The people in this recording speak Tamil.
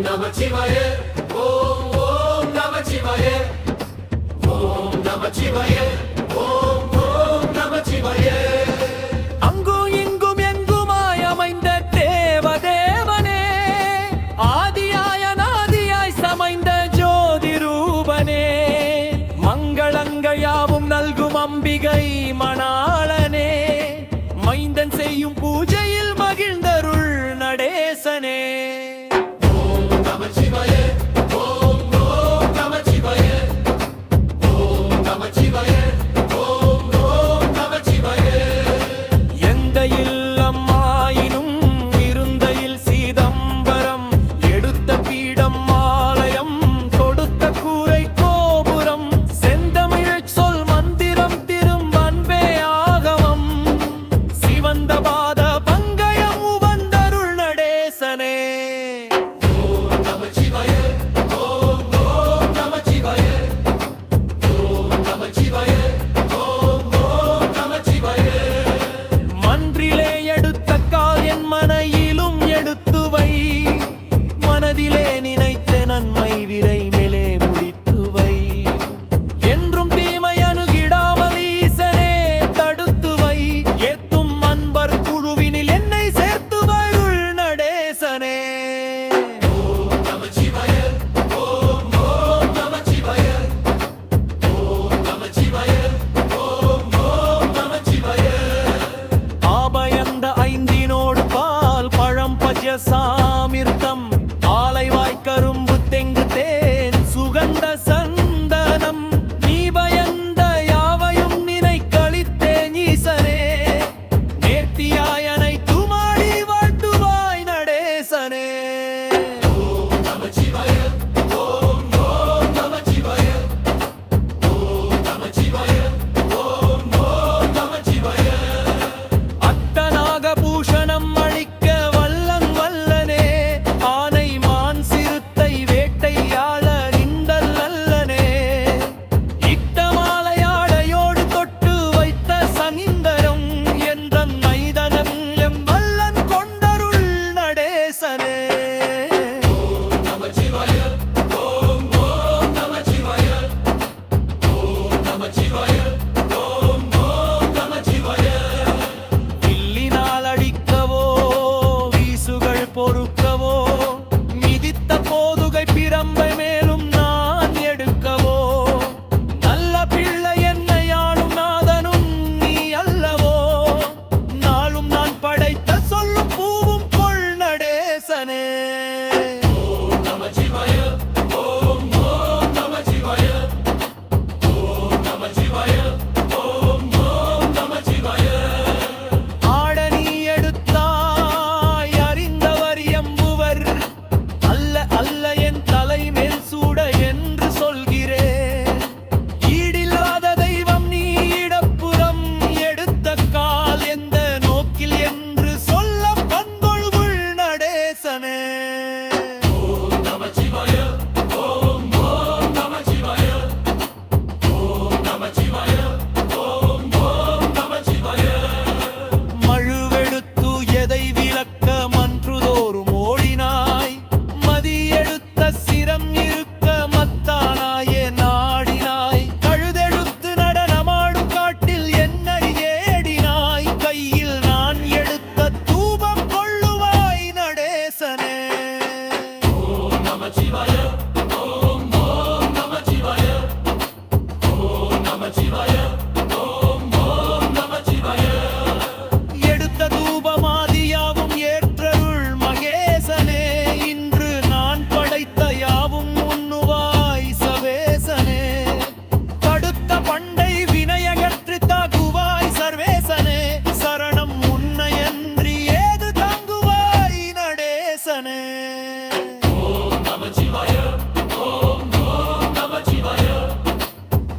நமச்சிவாய ஓம் ஓம் நமச்சிவாய ஓம் நமச்சிவாய ஓம் ஓம் நமச்சிவாய. அங்கும் இங்கும் எங்குமாய் அமைந்த தேவதேவனே, ஆதியாய நாதியாய் சமைந்த ஜோதி ரூபனே, மங்களங்கள் யாவும் நல்கும் அம்பிகை மணாளனே, மைந்தன் செய்யும் பூஜையில் மகிழ்ந்தருள் நடேசனே. ஓம் நமச்சிவாய ஓம் ஓம் நமச்சிவாய ஓம் நமச்சிவாய ஓம் ஓம் நமச்சிவாய. எந்த இல்லம் ஆயினும் இருந்தையில் சீதம்பரம், எடுத்த பீடம் ஆலயம் கொடுத்த கூரை கோபுரம், செந்தமிழ் சொல் மந்திரம் திரும் அன்பே ஆகமம், சிவந்த பாத பங்கயம் உவந்தருள் நடேசனே. ஓம் நமச்சிவாய ஓம் ஓம் நமச்சிவாய ஓம் நமச்சிவாய ஓம் ஓம் நமச்சிவாய. மன்றிலே எடுத்த கால் என் மனையிலும் எடுத்து வை, மனதிலே நினைத்த நன்மை விரைவிலே முடித்து வை, என்றும் தீமை அணுகிடாமல் ஈசனே தடுத்து வை, ஏத்தும் அன்பர் குழுவினில் என்னை சேர்த்து வருள் நடேசனே. ஓம் நமச்சிவாய ஓம் ஓம் நமச்சிவாய ஓம் நமச்சிவாய ஓம் ஓம் நமச்சிவாய. ஆபயந்த ஐந்தினோடு பால் பழம் பஜ சாமிர்த்தம்